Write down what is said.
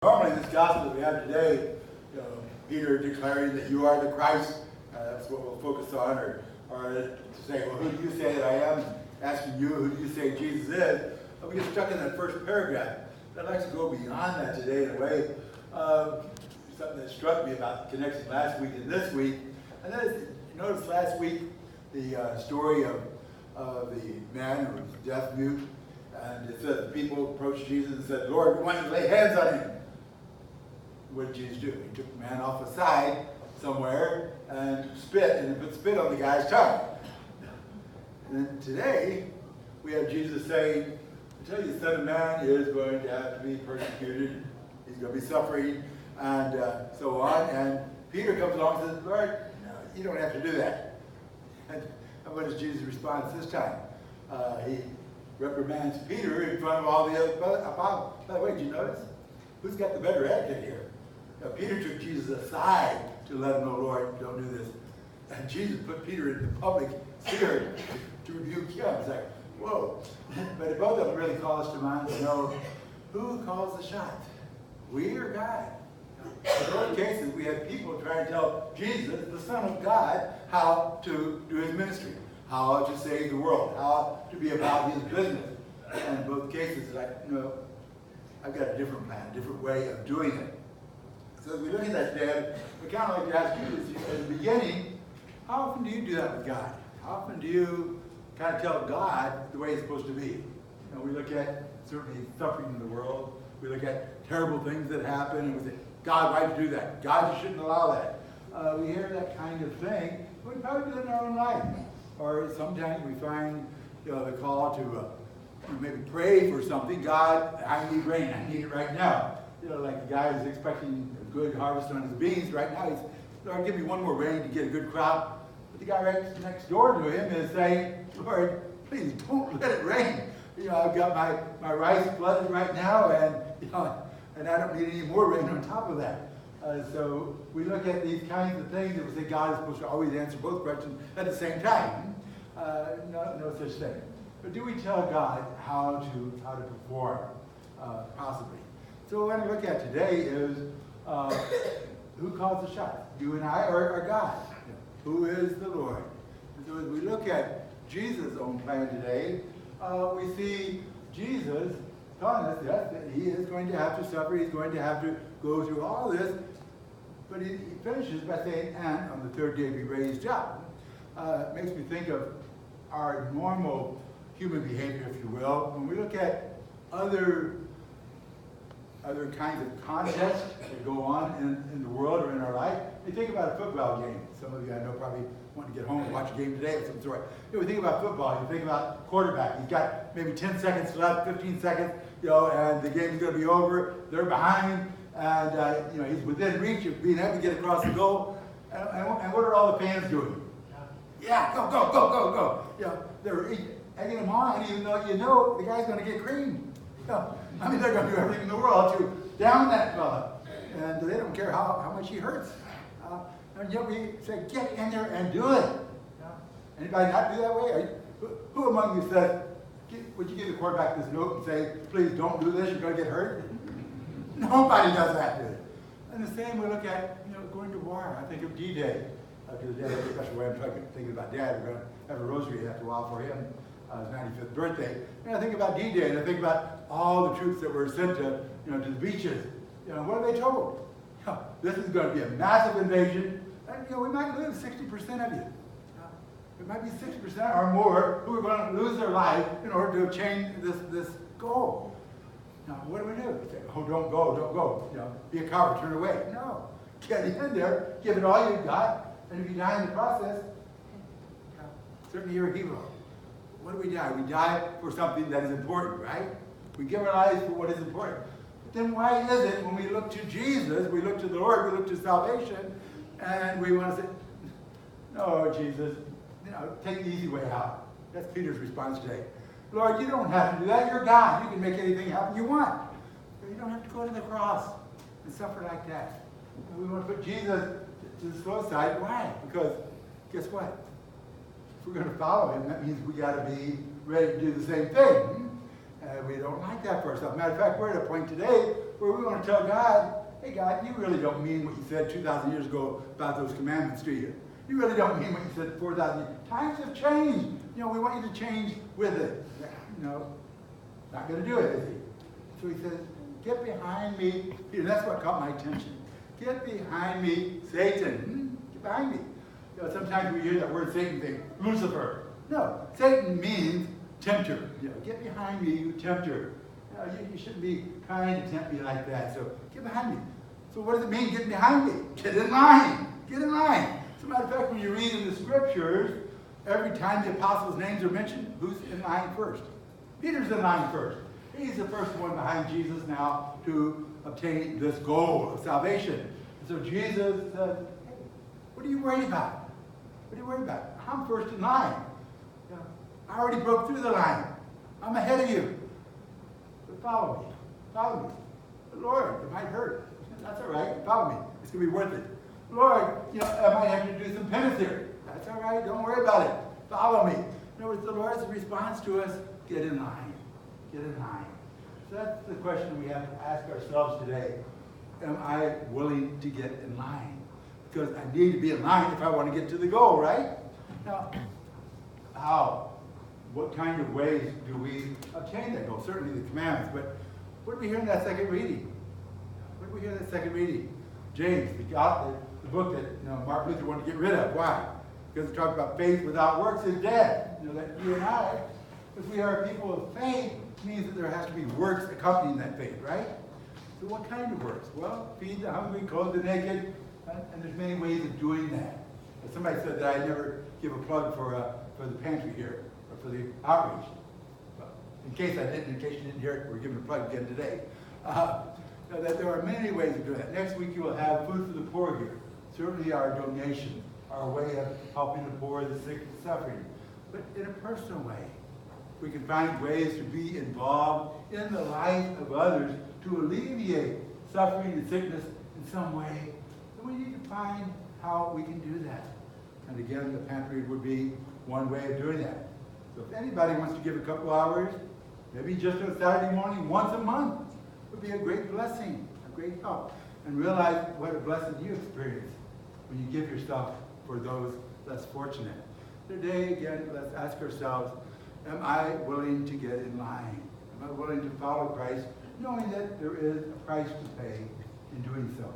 Normally, this gospel that we have today, Peter declaring that you are the Christ, that's what we'll focus on, or to say, well, who do you say that I am? Asking you, who do you say Jesus is? We get stuck in that first paragraph. I'd like to go beyond that today in a way. Something that struck me about the connection last week and this week. And that is, you notice last week the story of the man who was deaf mute. And it said the people approached Jesus and said, Lord, we want you to lay hands on him. What did Jesus do? He took the man off aside somewhere and spit, and put spit on the guy's tongue. And then today, we have Jesus saying, I tell you, the Son of Man is going to have to be persecuted. He's going to be suffering, and so on. And Peter comes along and says, Lord, no, you don't have to do that. And what is Jesus' response this time? He reprimands Peter in front of all the other apostles. By the way, did you notice? Who's got the better etiquette here? Now, Peter took Jesus aside to let him know, Lord, don't do this. And Jesus put Peter in the public sphere to rebuke him. It's like, whoa. But both of them really call us to mind to know who calls the shots, we or God. In both cases, we had people trying to tell Jesus, the Son of God, how to do his ministry, how to save the world, how to be about his business. And in both cases, like, no, I've got a different plan, a different way of doing it. So as we look at that, Dad, we kind of like to ask you this at the beginning, how often do you do that with God? How often do you kind of tell God the way it's supposed to be? You know, we look at certainly suffering in the world. We look at terrible things that happen, and we say, God, why'd you do that? God, you shouldn't allow that. We hear that kind of thing, but we probably do it in our own life. Or sometimes we find the call to maybe pray for something. God, I need rain. I need it right now. Like the guy who's expecting a good harvest on his beans right now. He's, Lord, give me one more rain to get a good crop. But the guy right next door to him is saying, Lord, please don't let it rain. I've got my rice flooded right now, and I don't need any more rain on top of that. So we look at these kinds of things and we say God is supposed to always answer both questions at the same time. No such thing. But do we tell God how to perform? Possibly. So what I look at today is who calls the shots? You and I, or God? Who is the Lord? And so as we look at Jesus' own plan today, we see Jesus telling us that he is going to have to suffer, he's going to have to go through all this, but he finishes by saying, and on the third day be raised up. It makes me think of our normal human behavior, if you will. When we look at other kinds of contests that go on in the world or in our life, you think about a football game. Some of you I know probably want to get home and watch a game today of some sort. We think about football, you think about quarterback. He's got maybe 10 seconds left, 15 seconds, and the game's going to be over. They're behind, and he's within reach of being able to get across the goal. And what are all the fans doing? Yeah, go. They're egging him on, even though the guy's going to get creamed. They're going to do everything in the world to down that fella. And they don't care how much he hurts. And yet we say, get in there and do it. Anybody not do that way? Who among you said, would you give the quarterback this note and say, please don't do this, you're going to get hurt? Nobody does that, do it. And the same we look at, going to war. I think of D-Day. Because Dad has a special way I'm thinking about Dad. We're going to have a rosary after a while for him. His 95th birthday. And I think about D-Day, and I think about all the troops that were sent to the beaches. What are they told? This is going to be a massive invasion, and we might lose 60% of you. It might be 60% or more who are going to lose their life in order to obtain this goal. Now, what do? We say, oh, don't go. Be a coward, turn away. No, get in there, give it all you've got, and if you die in the process, certainly you're a hero. What do we die? We die for something that is important, right? We give our lives for what is important. But then why is it when we look to Jesus, we look to the Lord, we look to salvation, and we want to say, no, Jesus, take the easy way out. That's Peter's response today. Lord, you don't have to do that. You're God. You can make anything happen you want. But you don't have to go to the cross and suffer like that. And we want to put Jesus to the slow side. Why? Because guess what? If we're going to follow him, that means we got to be ready to do the same thing. And we don't like that for ourselves. Matter of fact, we're at a point today where we want to tell God, hey God, you really don't mean what you said 2,000 years ago about those commandments, do you? You really don't mean what you said 4,000 years. Times have changed. We want you to change with it. Not going to do it, is he? So he says, get behind me. Peter, that's what caught my attention. Get behind me, Satan. Get behind me. Sometimes we hear that word Satan thing, Lucifer. No, Satan means tempter. Get behind me, you tempter. You shouldn't be trying to tempt me like that. So get behind me. So what does it mean, get behind me? Get in line. Get in line. As a matter of fact, when you read in the scriptures, every time the apostles' names are mentioned, who's in line first? Peter's in line first. He's the first one behind Jesus now to obtain this goal of salvation. And so Jesus says, hey, what are you worried about? What are you worried about? I'm first in line. I already broke through the line. I'm ahead of you. But follow me. Follow me. But Lord, it might hurt. That's all right. Follow me. It's going to be worth it. Lord, I might have to do some penance here. That's all right. Don't worry about it. Follow me. In other words, the Lord's response to us, get in line. Get in line. So that's the question we have to ask ourselves today. Am I willing to get in line? Because I need to be in line if I want to get to the goal, right? Now, how? What kind of ways do we obtain that goal? Certainly the commandments, but what do we hear in that second reading? What do we hear in that second reading? James, the book that Martin Luther wanted to get rid of. Why? Because it talks about faith without works is dead. That you and I, if we are people of faith, means that there has to be works accompanying that faith, right? So what kind of works? Well, feed the hungry, clothe the naked, and there's many ways of doing that. But somebody said that I never give a plug for the pantry here, or for the outreach. Well, in case you didn't hear it, we're giving a plug again today. That there are many ways of doing that. Next week you will have Food for the Poor here. Certainly our donation, our way of helping the poor, the sick, and suffering. But in a personal way, we can find ways to be involved in the life of others to alleviate suffering and sickness in some way. And we need to find how we can do that. And again, the pantry would be one way of doing that. So if anybody wants to give a couple hours, maybe just on Saturday morning, once a month, would be a great blessing, a great help. And realize what a blessing you experience when you give yourself for those less fortunate. Today, again, let's ask ourselves, am I willing to get in line? Am I willing to follow Christ, knowing that there is a price to pay in doing so?